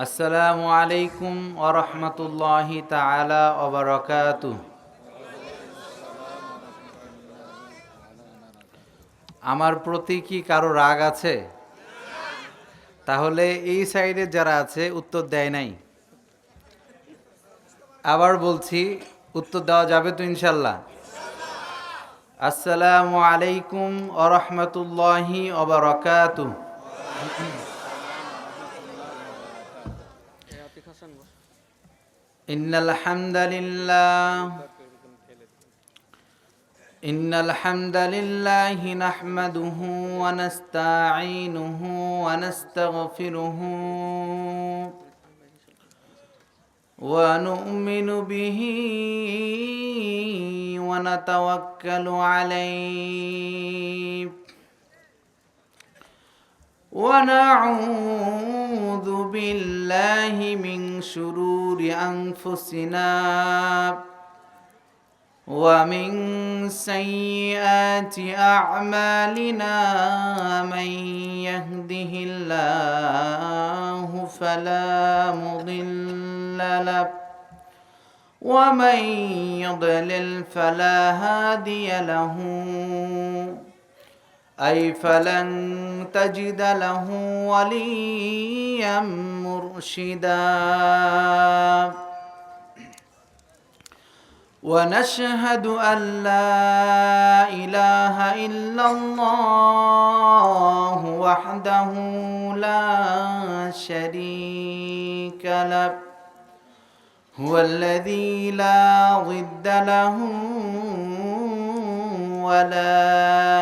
আসসালামু আলাইকুম ওয়া রাহমাতুল্লাহি তাআলা ওয়া বারাকাতুহু। আমার প্রতি কি কারো রাগ আছে? তাহলে এই সাইডে যারা আছে উত্তর দেয় নাই। আবার বলছি, উত্তর দেওয়া যাবে তো ইনশাল্লাহ? আসসালামু আলাইকুম ওয়া রাহমাতুল্লাহি ওয়া বারাকাতুহু। ইন্নাল হামদালিল্লাহ নাহমাদুহু ওয়া নাস্তাঈনুহু ওয়া নাস্তাগফিরুহু ওয়া নু'মিনু বিহি ওয়া নাতাওয়াক্কালু আলাইহি ওয়া নাউযু বিল্লাহি মিন শুরুরি আনফুসিনা ومن سيئات أعمالنا من يهده الله فلا مضل له ومن يضلل فلا هادي له أي فلن تجد له وليا مرشدا ونشهد أن لا إله إلا الله وحده لا شريك له هو الذي لا ضد له ولا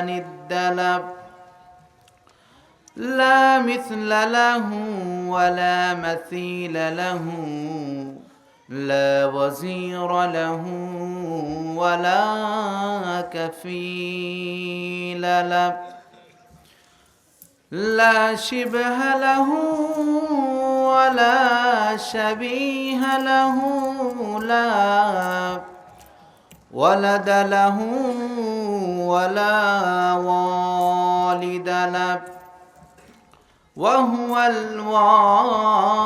ند له لا مثل له ولا مثيل له لا وزير له ولا كفيل له لا شبه له ولا شبيه له لا ولد له ولا والد له وهو الواحد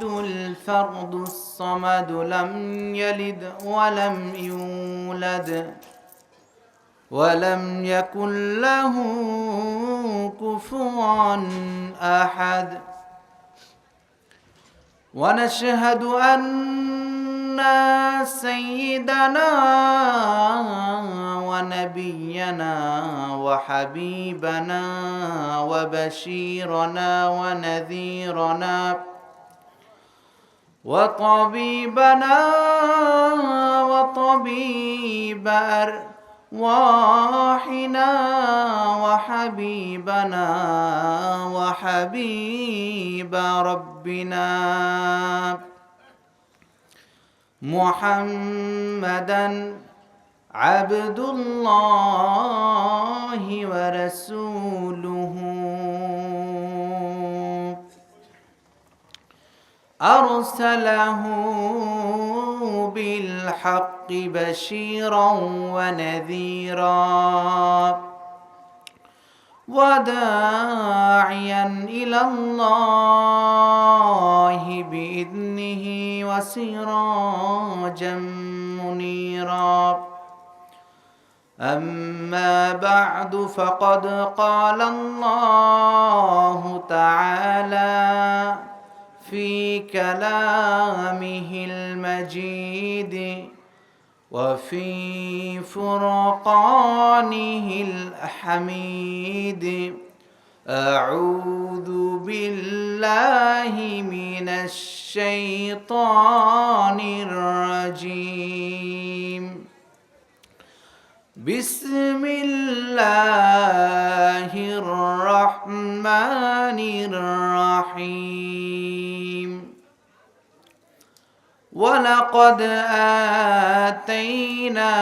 الفرد الصمد لم يلد ولم يولد ولم يكن له كفوا أحد ونشهد أن سيدنا ونبينا وحبيبنا وبشيرنا ونذيرنا وطبيبنا وطبيب أرواحنا وحبيبنا وحبيب ربنا محمدا عبد الله ورسوله أرسله بالحق بشيرا ونذيرا وداعيا إلى الله بإذنه وسراجا منيرا أما بعد فقد قال الله تعالى في كلامه المجيد وفي فرقانه الحميد أعوذ بالله من الشيطان الرجيم بسم الله الرحمن الرحيم ولقد آتينا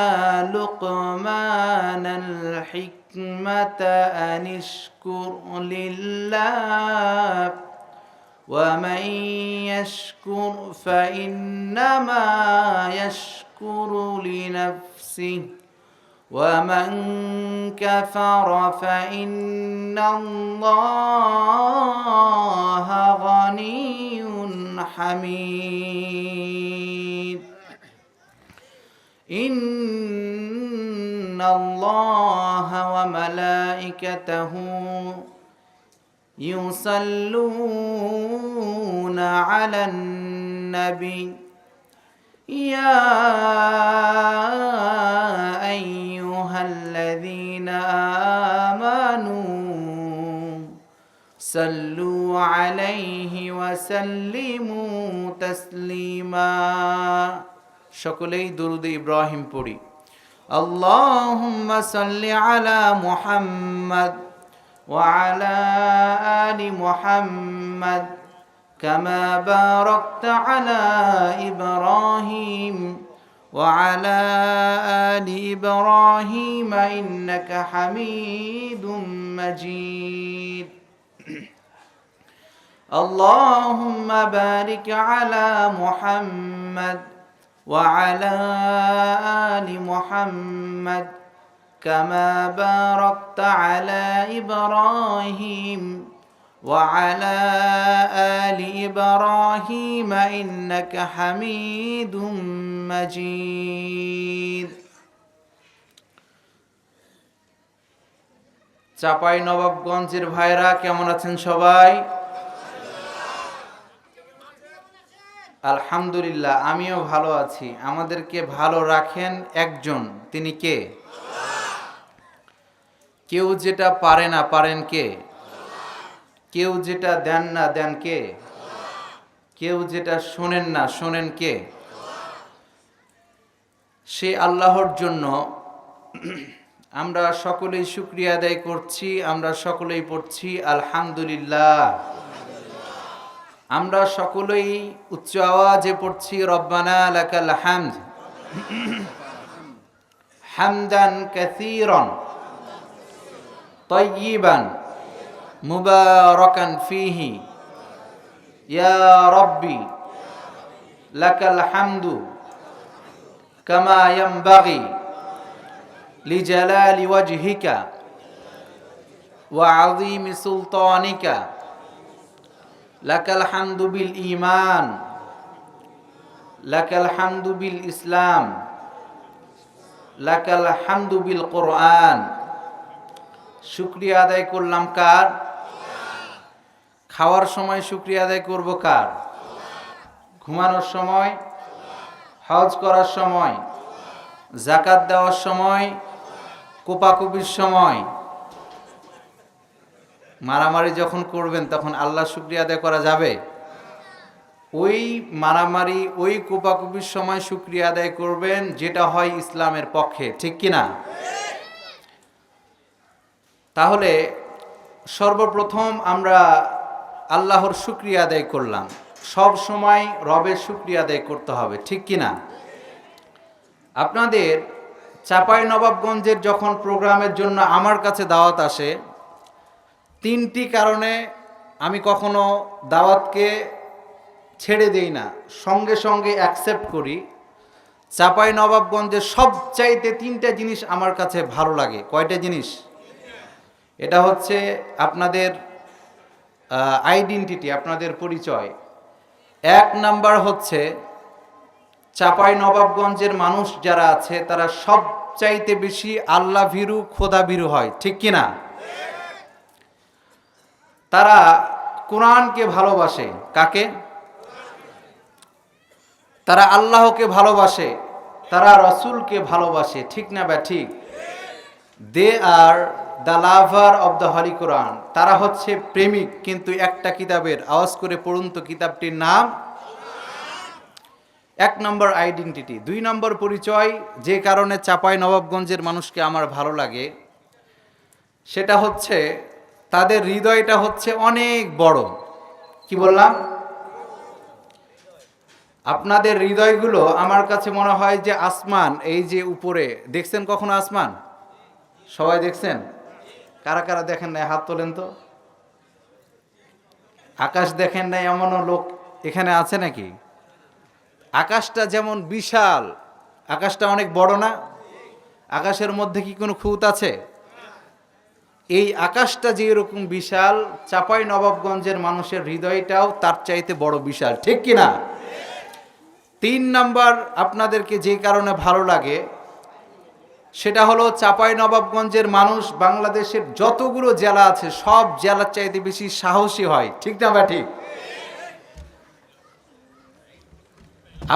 لقمان الحكمة أن اشكر لله ومن يشكر فإنما يشكر لنفسه ومن كفر فإن الله غني حميد إن الله وملائكته يصلون على النبي يا أيها الذين آمنوا صلوا عليه وسلموا تسليما সকলেই দুরূদ ইব্রাহিম পড়ি আল্লাহুম্মা সাল্লি আলা মুহাম্মাদ ওয়া আলা আলি মুহাম্মাদ কামা বারাকতা আলা ইব্রাহিম ওয়া আলা আলি ইব্রাহিম ইন্নাকা হামিদুম মাজিদ اللهم بارك على محمد وعلى آل محمد كما باركت على إبراهيم وعلى آل إبراهيم إنك حميد مجيد চাঁপাই নবাবগঞ্জের ভাইরা কেমন আছেন সবাই? আলহামদুলিল্লাহ, আমিও ভালো আছি। আমাদেরকে ভালো রাখেন একজন, তিনি কে? কেউ যেটা পারে না পারেন কে? কেউ যেটা দেন না দেন কে? কেউ যেটা শোনেন না শোনেন কে? সে আল্লাহর জন্য আমরা সকলেই শুকরিয়া আদায় করছি, আমরা সকলেই পড়ছি আলহামদুলিল্লাহ। আমরা সকলেই উচ্চ আওয়াজে পড়ছি রব্বানা লাকাল হামদ হামদান কাসীরান তাইয়িবান মুবারাকান ফীহি ইয়া রাব্বি লাকাল হামদু কামা ইয়ানবাগি লিজালালি ওয়াজহিকা ওয়া আযীমি সুলতানিকা লাকাল হামদু বিল ঈমান লাকাল হামদু বিল ইসলাম লাকাল হামদু বিল কোরআন। শুকরিয়া আদায় করলাম কার? খাওয়ার সময় শুকরিয়া আদায় করব কার? ঘুমানোর সময়, হজ করার সময়, যাকাত দেওয়ার সময়, কোপাকুপির সময়, মারামারি যখন করবেন তখন আল্লাহ শুকরিয়া আদায় করা যাবে? ওই মারামারি ওই কোপাকুপির সময় শুকরিয়া আদায় করবেন যেটা হয় ইসলামের পক্ষে, ঠিক কিনা? তাহলে সর্বপ্রথম আমরা আল্লাহর শুকরিয়া আদায় করলাম। সব সময় রবের শুকরিয়া আদায় করতে হবে, ঠিক কিনা? আপনাদের চাঁপাই নবাবগঞ্জের যখন প্রোগ্রামের জন্য আমার কাছে দাওয়াত আসে, তিনটি কারণে আমি কখনো দাওয়াতকে ছেড়ে দেই না, সঙ্গে সঙ্গে অ্যাকসেপ্ট করি। চাঁপাই নবাবগঞ্জের সবচাইতে তিনটা জিনিস আমার কাছে ভালো লাগে। কয়টা জিনিস? এটা হচ্ছে আপনাদের আইডেন্টিটি, আপনাদের পরিচয়। এক নাম্বার হচ্ছে চাঁপাই নবাবগঞ্জের মানুষ যারা আছে তারা সবচাইতে বেশি আল্লাহ ভীরু, খোদা ভীরু হয়, ঠিক কিনা? তারা কোরআনকে ভালোবাসে। কাকে? তারা আল্লাহকে ভালোবাসে, তারা রসুলকে ভালোবাসে, ঠিক না বা ঠিক? They are the lover of the holy Quran. তারা হচ্ছে প্রেমিক, কিন্তু একটা কিতাবের। আওয়াজ করে পড়ুন তো কিতাবটির নাম। এক নম্বর আইডেন্টিটি। দুই নম্বর পরিচয়, যে কারণে চাঁপাই নবাবগঞ্জের মানুষকে আমার ভালো লাগে, সেটা হচ্ছে তাদের হৃদয়টা হচ্ছে অনেক বড়। কি বললাম? আপনাদের হৃদয়গুলো আমার কাছে মনে হয় যে আসমান, এই যে উপরে দেখছেন কখনো আসমান? সবাই দেখছেন? কারা কারা দেখেন নাই হাত তোলেন তো। আকাশ দেখেন নাই এমনও লোক এখানে আছে নাকি? আকাশটা যেমন বিশাল, আকাশটা অনেক বড় না? আকাশের মধ্যে কি কোনো খুঁত আছে? এই আকাশটা যে এরকম বিশাল, চাঁপাই নবাবগঞ্জের মানুষের হৃদয়টাও তার চাইতে বড় বিশাল, ঠিক কিনা? 3 নাম্বার আপনাদেরকে যে কারণে ভালো লাগে সেটা হলো চাঁপাই নবাবগঞ্জের মানুষ বাংলাদেশের যতগুলো জেলা আছে সব জেলার চাইতে বেশি সাহসী হয়, ঠিক না বা ঠিক?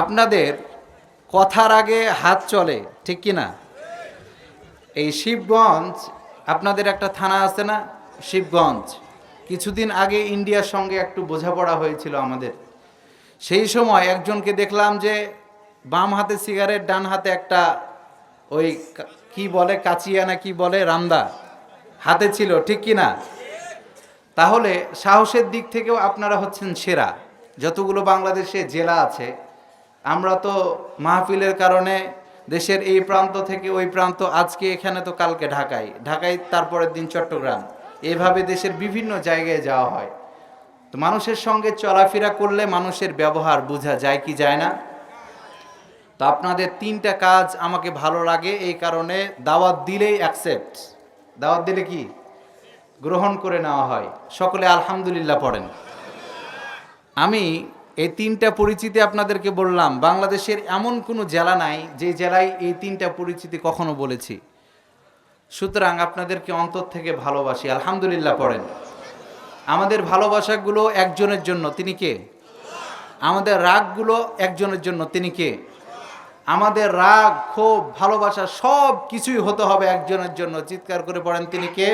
আপনাদের কথার আগে হাত চলে, ঠিক কিনা? এই শিবগঞ্জ, আপনাদের একটা থানা আছে না শিবগঞ্জ, কিছুদিন আগে ইন্ডিয়ার সঙ্গে একটু বোঝাপড়া হয়েছিল আমাদের। সেই সময় একজনকে দেখলাম যে বাম হাতে সিগারেট, ডান হাতে একটা ওই কি বলে কাচিয়া না কি বলে রামদা হাতে ছিল, ঠিক কিনা? তাহলে সাহসের দিক থেকেও আপনারা হচ্ছেন সেরা। যতগুলো বাংলাদেশে জেলা আছে, আমরা তো মাহফিলের কারণে দেশের এই প্রান্ত থেকে ওই প্রান্ত, আজকে এখানে তো কালকে ঢাকায় তারপরের দিন চট্টগ্রাম, এভাবে দেশের বিভিন্ন জায়গায় যাওয়া হয়। তো মানুষের সঙ্গে চলাফেরা করলে মানুষের ব্যবহার বোঝা যায় কি যায় না? তো আপনাদের 3টা কাজ আমাকে ভালো লাগে, এই কারণে দাওয়াত দিলেই অ্যাকসেপ্ট, দাওয়াত দিলে কি গ্রহণ করে নেওয়া হয়। সকলে আলহামদুলিল্লাহ পড়েন। আমি এই 3টা পরিচিতি আপনাদেরকে বললাম, বাংলাদেশের এমন কোনো জেলা নাই যে জেলায় এই 3টা পরিচিতি কখনো বলেছি। সুতরাং আপনাদেরকে অন্তর থেকে ভালোবাসি, আলহামদুলিল্লাহ পড়েন। আমাদের ভালোবাসাগুলো একজনের জন্য, তিনি কে? আমাদের রাগগুলো একজনের জন্য, তিনি কে? আমাদের রাগ, ক্ষোভ, ভালোবাসা সব কিছুই হতে হবে একজনের জন্য। চিৎকার করে পড়েন, তিনি কে?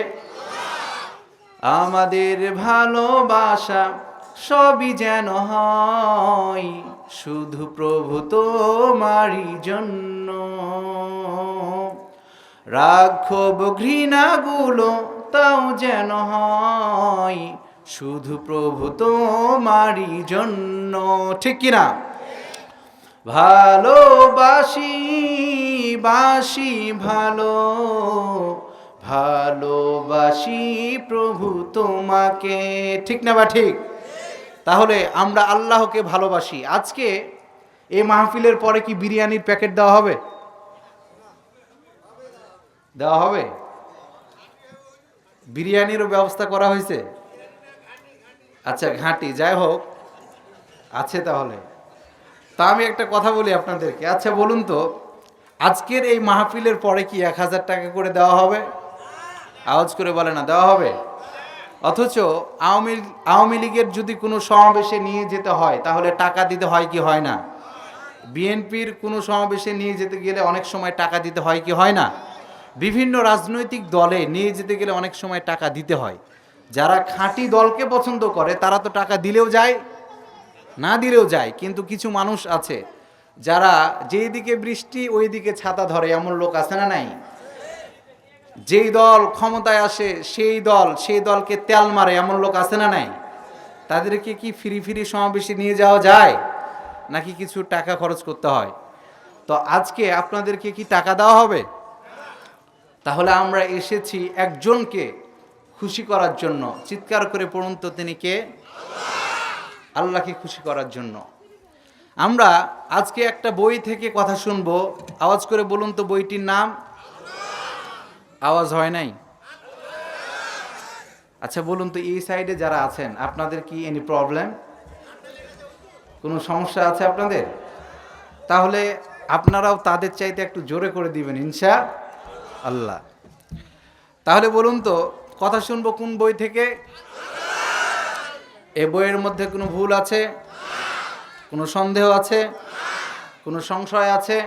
আমাদের ভালোবাসা সবই যেন হয় শুধু প্রভু তোমারই জন্য। রাগ, ক্ষোভ, ঘৃণাগুলো তাও যেন হয় শুধু প্রভু তোমারই জন্য, ঠিক কিনা? ভালোবাসি বাসি ভালো, ভালোবাসি প্রভু তোমাকে, ঠিক না বা ঠিক? তাহলে আমরা আল্লাহকে ভালোবাসি। আজকে এই মাহফিলের পরে কি বিরিয়ানির প্যাকেট দেওয়া হবে? দেওয়া হবে? বিরিয়ানিরও ব্যবস্থা করা হয়েছে? আচ্ছা, ঘাঁটি, যাই হোক, আছে তাহলে। তা আমি একটা কথা বলি আপনাদেরকে, আচ্ছা বলুন তো, আজকের এই মাহফিলের পরে কি 1000 টাকা করে দেওয়া হবে? আওয়াজ করে বলে না, দেওয়া হবে? অথচ আওয়ামী লীগের যদি কোনো সমাবেশে নিয়ে যেতে হয় তাহলে টাকা দিতে হয় কি হয় না? বিএনপির কোনো সমাবেশে নিয়ে যেতে গেলে অনেক সময় টাকা দিতে হয় কি হয় না? বিভিন্ন রাজনৈতিক দলে নিয়ে যেতে গেলে অনেক সময় টাকা দিতে হয়। যারা খাঁটি দলকে পছন্দ করে তারা তো টাকা দিলেও যায়, না দিলেও যায়। কিন্তু কিছু মানুষ আছে যারা যেই দিকে বৃষ্টি ওই দিকে ছাতা ধরে, এমন লোক আছে না নাই? যেই দল ক্ষমতায় আসে সেই দলকে তেল মারে, এমন লোক আছে না নাই? তাদেরকে কি ফ্রি সমাবেশে নিয়ে যাওয়া যায় নাকি কিছু টাকা খরচ করতে হয়? তো আজকে আপনাদেরকে কি টাকা দেওয়া হবে? তাহলে আমরা এসেছি একজনকে খুশি করার জন্য। চিৎকার করে পড়ুন তো, তিনি কে? আল্লাহকে খুশি করার জন্য। আমরা আজকে একটা বই থেকে কথা শুনবো, আওয়াজ করে বলুন তো বইটির নাম। আওয়াজ হয় নাই? আচ্ছা বলুন তো, এই সাইডে যারা আছেন আপনাদের কি এনি প্রবলেম, কোনো সমস্যা আছে আপনাদের? তাহলে আপনারাও তাদের চাইতে একটু জোরে করে দিবেন ইনশাআল্লাহ। তাহলে বলুন তো, কথা শুনবো কোন বই থেকে? এ বইয়ের মধ্যে কোনো ভুল আছে? কোনো সন্দেহ আছে? কোনো সংশয় আছে?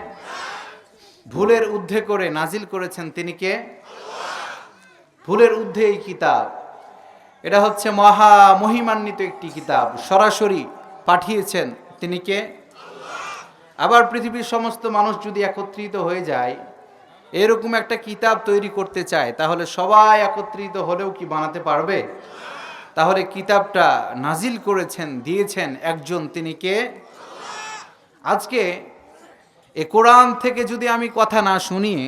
ভুলের ঊর্ধ্বে করে নাজিল করেছেন তিনি কে? ভুলের ঊর্ধ্বে এই কিতাব, এটা হচ্ছে মহা মহিমান্বিত একটি কিতাব, সরাসরি পাঠিয়েছেন তিনি কে? আবার পৃথিবীর সমস্ত মানুষ যদি একত্রিত হয়ে যায়, এরকম একটা কিতাব তৈরি করতে চায়, তাহলে সবাই একত্রিত হলেও কি বানাতে পারবে? তাহলে কিতাবটা নাজিল করেছেন, দিয়েছেন একজন, তিনি কে? আজকে এ কোরআন থেকে যদি আমি কথা না শুনিয়ে,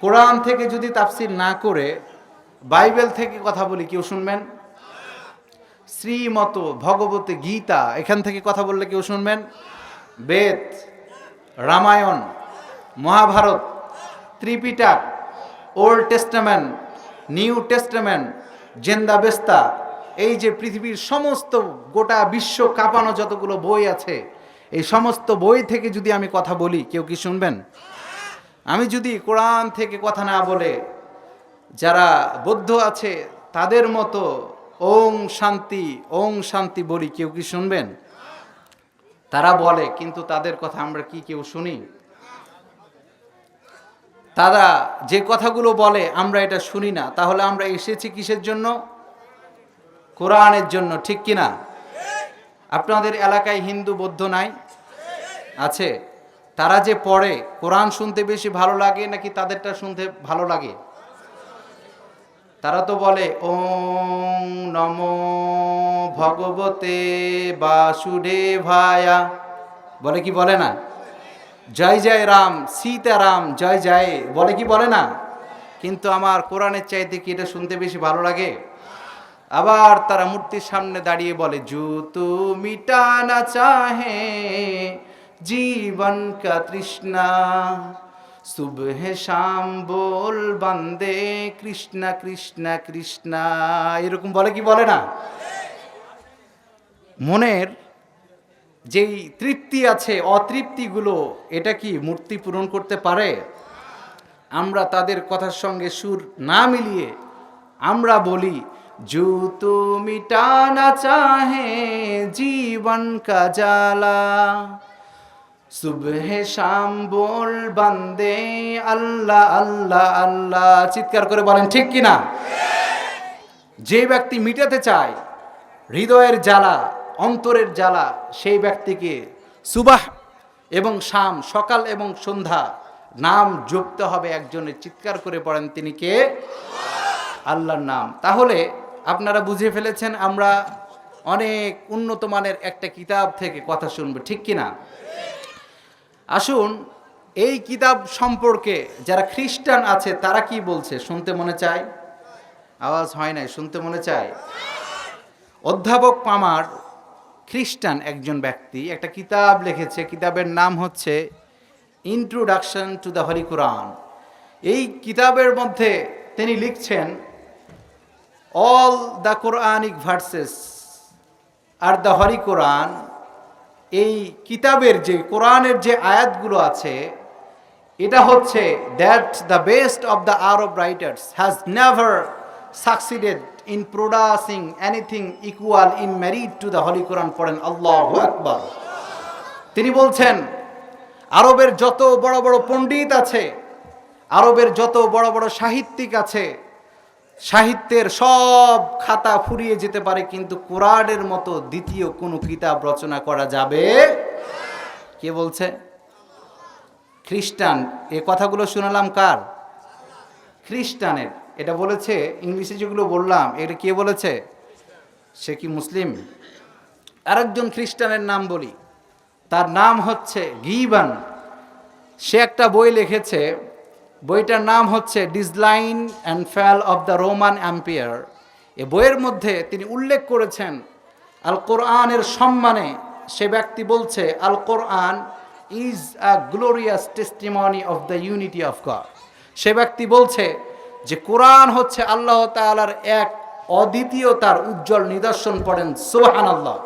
কোরআন থেকে যদি তাফসির না করে বাইবেল থেকে কথা বলি, কেউ শুনবেন? শ্রীমত ভগবতে গীতা, এখান থেকে কথা বললে কেউ শুনবেন? Veda, Ramayana, Mahabharata, Tripitaka, Old Testament, New Testament, Zend Avesta, এই যে পৃথিবীর সমস্ত গোটা বিশ্ব কাঁপানো যতগুলো বই আছে, এই সমস্ত বই থেকে যদি আমি কথা বলি, কেউ কি শুনবেন? আমি যদি কোরআন থেকে কথা না বলে যারা বৌদ্ধ আছে তাদের মতো ওং শান্তি বলি, কেউ কি শুনবেন? তারা বলে, কিন্তু তাদের কথা আমরা কি কেউ শুনি? তারা যে কথাগুলো বলে আমরা এটা শুনি না। তাহলে আমরা এসেছি কিসের জন্য? কোরআনের জন্য, ঠিক কিনা? আপনাদের এলাকায় হিন্দু বৌদ্ধ নাই? আছে। তারা যে পড়ে, কোরআন শুনতে বেশি ভালো লাগে নাকি তাদেরটা শুনতে ভালো লাগে? তারা তো বলে ওং নমো ভগবতে বাসুদেবায়া, বলে কি বলে না? জয় জয় রাম সীতারাম জয় জয়, বলে কি বলে না? কিন্তু আমার কোরআনের চাইতে কি এটা শুনতে বেশি ভালো লাগে? আবার তারা মূর্তির সামনে দাঁড়িয়ে বলে জু তু মিটানা চাহে জীবন কা তৃষ্ণা, সুবহ শাম বল বন্দে কৃষ্ণ কৃষ্ণ কৃষ্ণ, এরকম বলে কি বলে না? মনের যেই তৃপ্তি আছে, অতৃপ্তিগুলো এটা কি মূর্তি পূরণ করতে পারে? আমরা তাদের কথার সঙ্গে সুর না মিলিয়ে আমরা বলি জু তু মিটানা চাহে জীবন কা জালা, সুবহে শাম বল বন্দে আল্লাহ আল্লাহ আল্লাহ, চিৎকার করে বলেন ঠিক কিনা? যে ব্যক্তি মিটাতে চায় হৃদয়ের জ্বালা, অন্তরের জ্বালা, সেই ব্যক্তিকে সুবাহ এবং শাম, সকাল এবং সন্ধ্যা নাম জপতে হবে একজনের। চিৎকার করে পড়েন, তিনি কে? আল্লাহর নাম। তাহলে আপনারা বুঝে ফেলেছেন আমরা অনেক উন্নত মানের একটা কিতাব থেকে কথা শুনবো, ঠিক কিনা? আসুন এই কিতাব সম্পর্কে যারা খ্রিস্টান আছে তারা কি বলছে শুনতে মনে চায়? আওয়াজ হয় নাই, শুনতে মনে চায়? অধ্যাপক পামার, খ্রিস্টান একজন ব্যক্তি, একটা কিতাব লিখেছে। কিতাবের নাম হচ্ছে introduction to the holy Quran. এই কিতাবের মধ্যে তিনি লিখছেন all the Quranic verses are the holy Quran. এই কিতাবের যে কোরআনের যে আয়াতগুলো আছে, এটা হচ্ছে that the best of the Arab writers has never succeeded in producing anything equal in merit to the holy Quran. পড়েন আল্লাহু আকবার। তিনি বলছেন আরবের যত বড় বড় পণ্ডিত আছে, আরবের যত বড় বড় সাহিত্যিক আছে, সাহিত্যের সব খাতা ফুরিয়ে যেতে পারে, কিন্তু কোরআনের মতো দ্বিতীয় কোনো কিতাব রচনা করা যাবে। কে বলছে? খ্রিস্টান। এ কথাগুলো শুনালাম কার? খ্রিস্টানের। এটা বলেছে, ইংলিশে যেগুলো বললাম এটা কে বলেছে? সে কি মুসলিম? আরেকজন খ্রিস্টানের নাম বলি, তার নাম হচ্ছে গিবান। সে একটা বই লিখেছে, বইটার নাম হচ্ছে ডিসলাইন অ্যান্ড ফ্যাল অফ দ্য রোমান এম্পায়ার। এ বইয়ের মধ্যে তিনি উল্লেখ করেছেন আল কোরআনের সম্মানে। সে ব্যক্তি বলছে al Quran is a glorious testimony of the unity of God. সে ব্যক্তি বলছে যে কোরআন হচ্ছে আল্লাহ তাআলার এক অদ্বিতীয়তার উজ্জ্বল নিদর্শন। পড়েন সুবহানাল্লাহ।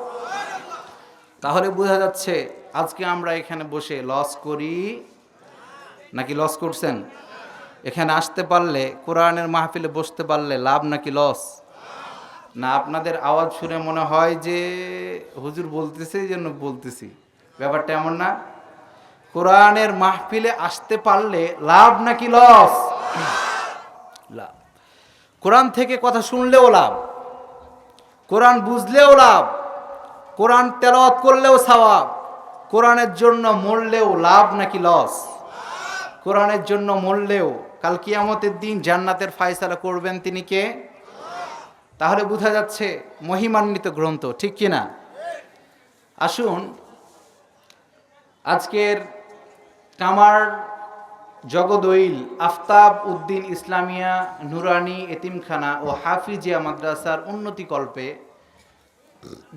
তাহলে বোঝা যাচ্ছে আজকে আমরা এখানে বসে লস করি নাকি লস করছেন? এখানে আসতে পারলে, কোরআনের মাহফিলে বসতে পারলে লাভ নাকি লস? না, আপনাদের আওয়াজ শুনে মনে হয় যে হুজুর বলতেছে এই জন্য বলতেছি, ব্যাপারটা এমন না। কোরআনের মাহফিলে আসতে পারলে লাভ নাকি লস? লাভ। কোরআন থেকে কথা শুনলেও লাভ, কোরআন বুঝলেও লাভ, কোরআন তেলাওয়াত করলেও সওয়াব, কোরআনের জন্য মরলেও লাভ নাকি লস? কোরআনের জন্য মরলেও কাল কিয়ামতের দিন জান্নাতের ফায়সালা করবেন তিনি কে? তাহলে বোঝা যাচ্ছে মহিমান্বিত গ্রন্থ, ঠিক কিনা? আসুন আজকের কামার জগদইল আফতাব উদ্দিন ইসলামিয়া নুরানি এতিমখানা ও হাফিজিয়া মাদ্রাসার উন্নতিকল্পে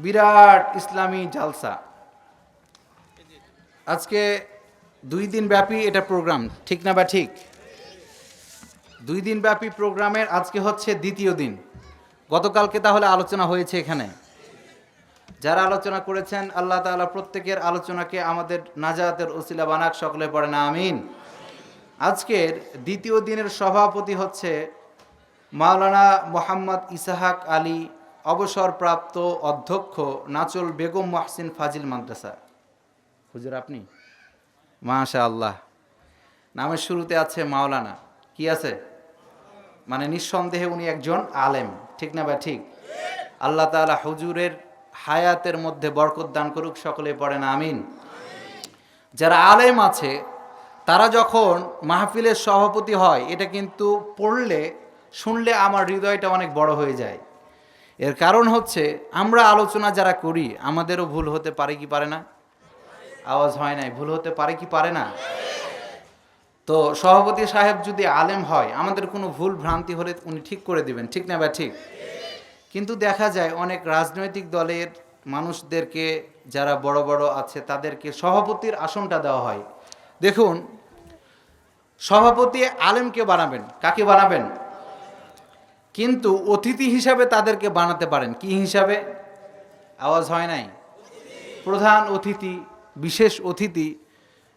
বিরাট ইসলামী জালসা। আজকে 2 দিন ব্যাপী এটা প্রোগ্রাম, ঠিক না বা ঠিক? 2 দিন ব্যাপী প্রোগ্রামের আজকে হচ্ছে দ্বিতীয় দিন। গতকালকে তাহলে আলোচনা হয়েছে এখানে। যারা আলোচনা করেছেন আল্লাহ তাআলা প্রত্যেকের আলোচনাকে আমাদের নাজাতের ওসিলা বানাক, সকলে পড়েন আমিন। আজকের দ্বিতীয় দিনের সভাপতি হচ্ছে মাওলানা মোহাম্মদ ইসহাক আলী, অবসরপ্রাপ্ত অধ্যক্ষ, নাচল বেগম মহসিন ফাজিল মাদ্রাসা। হুজুর আপনি? মাশাআল্লাহ। নামের শুরুতে আছে মাওলানা, কি আছে? মানে নিঃসন্দেহে উনি একজন আলেম, ঠিক না ভাই? ঠিক। আল্লাহ তাআলা হুজুরের হায়াতের মধ্যে বরকত দান করুক, সকলে পড়েন আমিন। যারা আলেম আছে তারা যখন মাহফিলের সভাপতি হয়, এটা কিন্তু পড়লে শুনলে আমার হৃদয়টা অনেক বড় হয়ে যায়। এর কারণ হচ্ছে আমরা আলোচনা যারা করি আমাদেরও ভুল হতে পারে কি পারে না? আওয়াজ হয় নাই। ভুল হতে পারে কি পারে না? তো সভাপতি সাহেব যদি আলেম হয়, আমাদের কোনো ভুল ভ্রান্তি হলে উনি ঠিক করে দিবেন, ঠিক না বা ঠিক? কিন্তু দেখা যায় অনেক রাজনৈতিক দলের মানুষদেরকে, যারা বড় বড় আছে, তাদেরকে সভাপতির আসনটা দেওয়া হয়। দেখুন, সভাপতি আলেমকে বানাবেন, কাকে বানাবেন? কিন্তু অতিথি হিসাবে তাদেরকে বানাতে পারেন কি হিসাবে? আওয়াজ হয় নাই। প্রধান অতিথি, বিশেষ অতিথি।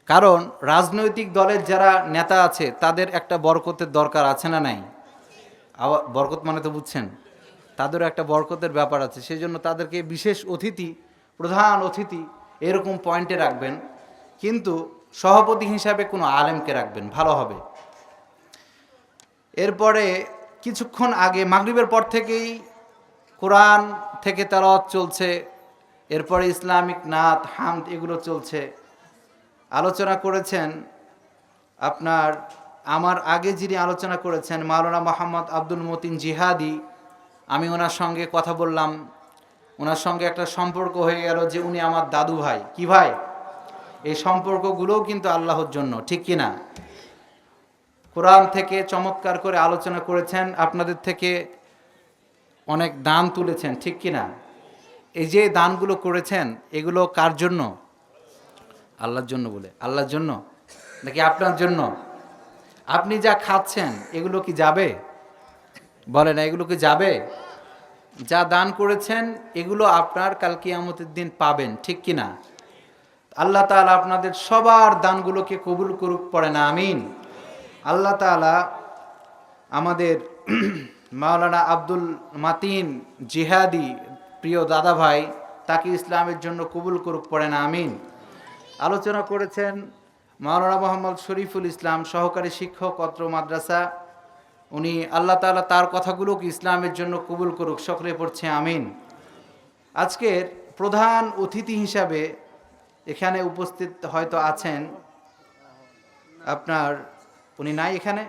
কারণ রাজনৈতিক দলের যারা নেতা আছে তাদের একটা বরকতের দরকার আছে না নাই? বরকত মানে তো বুঝছেন, তাদেরও একটা বরকতের ব্যাপার আছে। সেই জন্য তাদেরকে বিশেষ অতিথি, প্রধান অতিথি এরকম পয়েন্টে রাখবেন। কিন্তু সভাপতি হিসাবে কোনো আলেমকে রাখবেন, ভালো হবে। এরপরে কিছুক্ষণ আগে মাগরিবের পর থেকেই কোরআন থেকে তেলাওয়াত চলছে, এরপরে ইসলামিক নাত, হামদ এগুলো চলছে। আলোচনা করেছেন আপনার আমার আগে যিনি আলোচনা করেছেন মাওলানা মোহাম্মদ আব্দুল মতিন জিহাদি। আমি ওনার সঙ্গে কথা বললাম, ওনার সঙ্গে একটা সম্পর্ক হয়ে গেল যে উনি আমার দাদু ভাই। কি ভাই? এই সম্পর্কগুলোও কিন্তু আল্লাহর জন্য, ঠিক কি না? কোরআন থেকে চমৎকার করে আলোচনা করেছেন, আপনাদের থেকে অনেক দান তুলেছেন, ঠিক কি না? এই যে দানগুলো করেছেন এগুলো কার জন্য? আল্লাহর জন্য। বলে আল্লাহর জন্য নাকি আপনার জন্য? আপনি যা খাচ্ছেন এগুলো কি যাবে? বলে না, এগুলো কি যাবে? যা দান করেছেন এগুলো আপনার কাল কিয়ামতের দিন পাবেন, ঠিক কি না? আল্লাহ তাআলা আপনাদের সবার দানগুলোকে কবুল করুক, পড়ে না আমিন। আল্লাহ তাআলা আমাদের মাওলানা আব্দুল মাতিন জিহাদি, প্রিয় দাদা ভাই, তাকে ইসলামের জন্য কবুল করুক, পড়ে না আমিন। আলোচনা করেছেন মাওলানা মোহাম্মদ শরীফুল ইসলাম, সহকারী শিক্ষক, অত্র মাদ্রাসা। উনি আল্লাহ তাআলা তার কথাগুলোকে ইসলামের জন্য কবুল করুক, সকলে পড়ছে আমিন। আজকের প্রধান অতিথি হিসাবে এখানে উপস্থিত হয়তো আছেন আপনার, উনি নাই এখানে,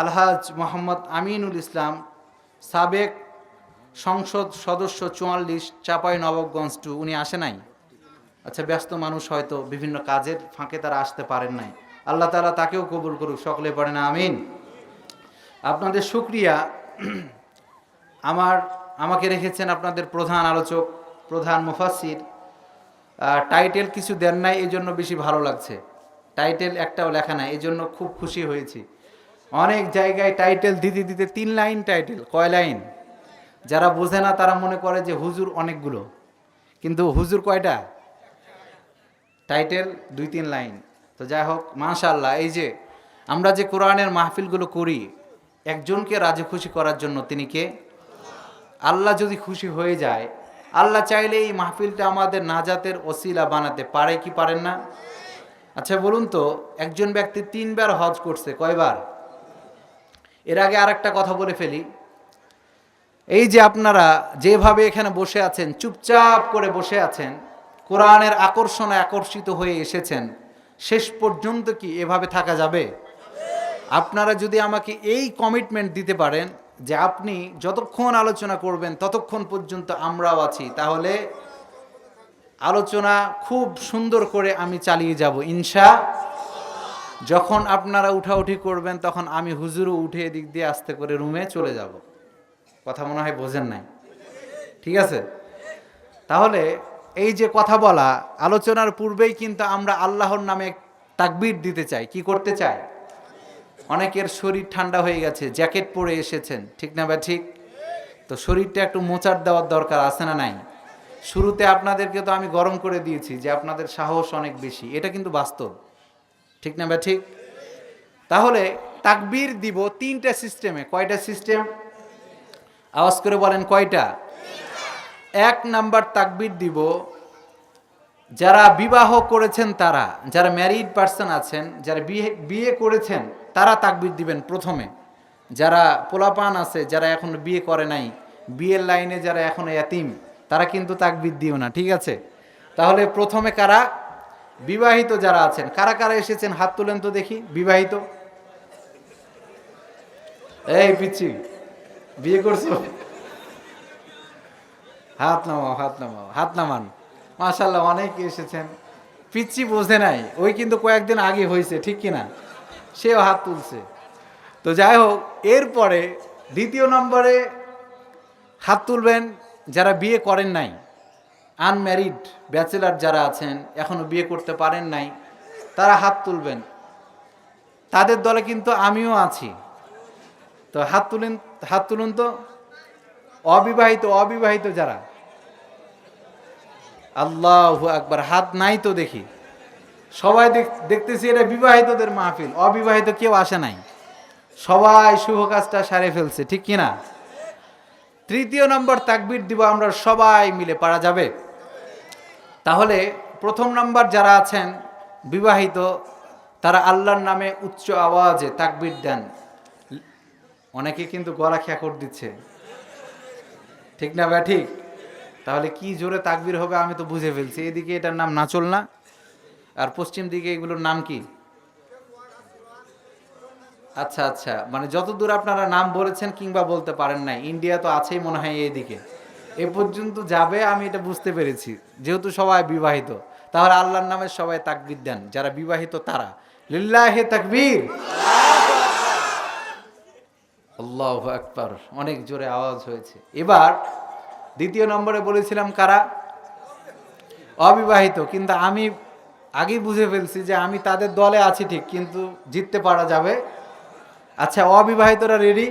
আলহাজ মোহাম্মদ আমিনুল ইসলাম, সাবেক সংসদ সদস্য 44 চাঁপাইনবাবগঞ্জ 2। উনি আসে নাই। আচ্ছা, ব্যস্ত মানুষ, হয়তো বিভিন্ন কাজের ফাঁকে তারা আসতে পারেন নাই। আল্লাহ তাআলা তাকেও কবুল করুক, সকলে পড়েন আমিন। আপনাদের শুকরিয়া, আমাকে রেখেছেন আপনাদের প্রধান আলোচক, প্রধান মুফাসসির। টাইটেল কিছু দেন নাই, এই জন্য বেশি ভালো লাগছে। টাইটেল একটাও লেখা নাই, এই জন্য খুব খুশি হয়েছি। অনেক জায়গায় টাইটেল দিতে দিতে 3 লাইন টাইটেল। কয় লাইন? যারা বোঝে না তারা মনে করে যে হুজুর অনেকগুলো, কিন্তু হুজুর কয়টা? Title 2-3 line. তো যাই হোক, মাশাআল্লাহ। এই যে আমরা যে কোরআনের মাহফিলগুলো করি একজনকে রাজি খুশি করার জন্য, তিনি কে? আল্লাহ। যদি খুশি হয়ে যায়, আল্লাহ চাইলে এই মাহফিলটা আমাদের নাজাতের ওসিলা বানাতে পারে কি পারেন না? আচ্ছা বলুন তো, একজন ব্যক্তি 3 বার হজ করছে, কয়বার? এর আগে আরেকটা কথা বলে ফেলি। এই যে আপনারা যেভাবে এখানে বসে আছেন, চুপচাপ করে বসে আছেন, কোরআনের আকর্ষণে আকর্ষিত হয়ে এসেছেন, শেষ পর্যন্ত কি এভাবে থাকা যাবে? আপনারা যদি আমাকে এই কমিটমেন্ট দিতে পারেন যে আপনি যতক্ষণ আলোচনা করবেন ততক্ষণ পর্যন্ত আমরাও আছি, তাহলে আলোচনা খুব সুন্দর করে আমি চালিয়ে যাব ইনশাআল্লাহ। যখন আপনারা উঠাউঠি করবেন তখন আমি হুজুরও উঠে এদিক দিয়ে আস্তে করে রুমে চলে যাব। কথা মনে হয় বোঝেন নাই, ঠিক আছে? তাহলে এই যে কথা বলা, আলোচনার পূর্বেই কিন্তু আমরা আল্লাহর নামে তাকবীর দিতে চাই। কি করতে চাই? অনেকের শরীর ঠান্ডা হয়ে গেছে, জ্যাকেট পরে এসেছেন, ঠিক না বা ঠিক? তো শরীরটা একটু মোচার দেওয়ার দরকার আছে না নাই? শুরুতে আপনাদেরকে তো আমি গরম করে দিয়েছি যে আপনাদের সাহস অনেক বেশি, এটা কিন্তু বাস্তব, ঠিক না বা ঠিক? তাহলে তাকবীর দিব তিনটা সিস্টেমে। কয়টা সিস্টেম? আওয়াজ করে বলেন কয়টা? এক নাম্বার তাকবীর দিব যারা বিবাহ করেছেন তারা, যারা ম্যারিড পার্সন আছেন, যারা বিয়ে করেছেন তারা তাকবীর দিবেন প্রথমে। যারা পোলাপান আছে, যারা এখন বিয়ে করে নাই, বিয়ের লাইনে যারা এখন ইয়াতিম, তারা কিন্তু তাকবীর দিও না, ঠিক আছে? তাহলে প্রথমে কারা? বিবাহিত যারা আছেন। কারা কারা এসেছেন হাত তুলেন তো দেখি বিবাহিত। এই পিচ্ছি, বিয়ে করছো? হাত নামাও, হাত নামাও, হাত নামান। মাশাআল্লাহ, অনেকে এসেছেন। পিচ্ছি বোঝে নাই, ওই কিন্তু কয়েকদিন আগে হয়েছে, ঠিক কিনা? সেও হাত তুলছে। তো যাই হোক, এরপরে দ্বিতীয় নম্বরে হাত তুলবেন যারা বিয়ে করেন নাই, আনম্যারিড ব্যাচেলার যারা আছেন, এখনো বিয়ে করতে পারেন নাই, তারা হাত তুলবেন। তাদের দলে কিন্তু আমিও আছি। তো হাত তুলেন, হাত তুলুন তো। অবিবাহিত যারা, আল্লাহু আকবার, হাত নাই তো দেখি। সবাই দেখতেছি এটা বিবাহিতদের মাহফিল, অবিবাহিত কেউ আসে নাই। সবাই শুভ কাজটা সারে ফেলছে, ঠিক কিনা? তৃতীয় নম্বর তাকবীর দিব আমরা সবাই মিলে, পারা যাবে? তাহলে প্রথম নাম্বার যারা আছেন বিবাহিত, তারা আল্লাহর নামে উচ্চ আওয়াজে তাকবীর দেন। অনেকে কিন্তু গলা খ্যাকর দিচ্ছে, ঠিক না ভাই? ঠিক। তাহলে কি জোরে তাকবীর হবে আমি তো বুঝে ফেলছি। এদিকে এটার নাম নাচল না, আর পশ্চিম দিকে এগুলোর নাম কি? আচ্ছা আচ্ছা, মানে যতদূর আপনারা নাম বলেছেন কিংবা বলতে পারেন নাই, ইন্ডিয়া তো আছেই মনে হয় এইদিকে, এ পর্যন্ত যাবে আমি এটা বুঝতে পেরেছি। যেহেতু সবাই বিবাহিত, তাহলে আল্লাহর নামে সবাই তাকবীর দেন যারা বিবাহিত তারা। লিল্লাহি তাকবীর, আল্লাহু আকবার। অনেক জোরে আওয়াজ হয়েছে। এবার দ্বিতীয় নম্বরে বলেছিলাম কারা? অবিবাহিত। কিন্তু আমি আগেই বুঝে ফেলছি যে আমি তাদের দলে আছি ঠিক, কিন্তু জিততে পারা যাবে। আচ্ছা, অবিবাহিতরা রেডি?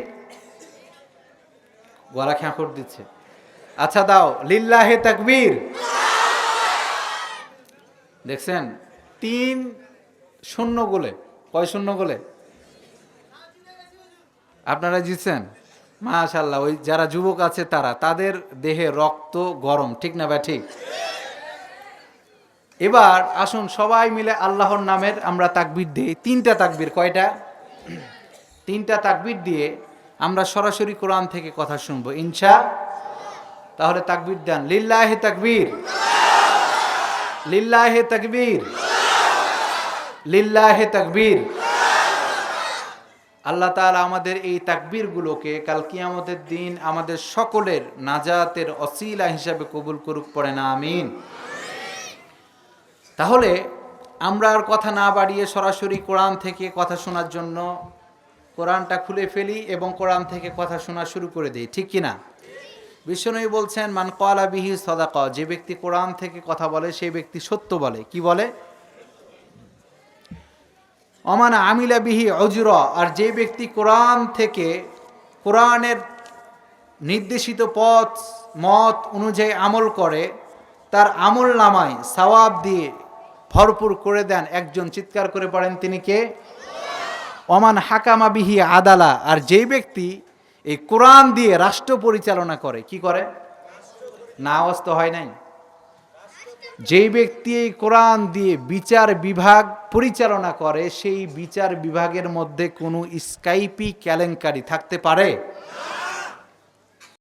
গলা খ্যাঁকর দিচ্ছে। আচ্ছা দাও, লিল্লাহি তাকবীর। দেখছেন 3-0 গোলে। কয় শূন্য গোলে? আপনারা জিতছেন, মাশাআল্লাহ। ওই যারা যুবক আছে তারা, তাদের দেহে রক্ত গরম, ঠিক না ভাই? ঠিক। এবার আসুন সবাই মিলে আল্লাহর নামের আমরা তাকবীর দিই। 3টা তাকবীর। কয়টা? 3টা তাকবীর দিয়ে আমরা সরাসরি কোরআন থেকে কথা শুনবো তাহলে তাকবীর দেন। লিল্লাহি তাকবীর, লিল্লাহি তাকবীর, লিল্লাহি তাকবীর। আল্লাহ তাআলা আমাদের এই তাকবীরগুলোকে কাল কিয়ামতের দিন আমাদের সকলের নাজাতের ওসিলা হিসাবে কবুল করুক, পড়েন আমিন। তাহলে আমরা আর কথা না বাড়িয়ে সরাসরি কোরআন থেকে কথা শোনার জন্য কোরআনটা খুলে ফেলি এবং কোরআন থেকে কথা শোনা শুরু করে দিই, ঠিক কিনা? বিশ্বনবী বলছেন, মান ক্বালা বিহি সাদাকা, যে ব্যক্তি কোরআন থেকে কথা বলে সেই ব্যক্তি সত্য বলে। কি বলে? অমান আমিলা বিহি অজরা, আর যে ব্যক্তি কোরআন থেকে কোরআনের নির্দেশিত পথ মত অনুযায়ী আমল করে, তার আমল নামায় সওয়াব দিয়ে ভরপুর করে দেন একজন। চিৎকার করে পড়েন, তিনি কে? অমান হাকামা বিহি আদালা, আর যেই ব্যক্তি এই কোরআন দিয়ে রাষ্ট্র পরিচালনা করে। কি করে? না, আওয়াজ তো হয় নাই। যেই ব্যক্তি এই কোরআন দিয়ে বিচার বিভাগ পরিচালনা করে, সেই বিচার বিভাগের মধ্যে কোনো স্কাইপি কেলেঙ্কারি থাকতে পারে?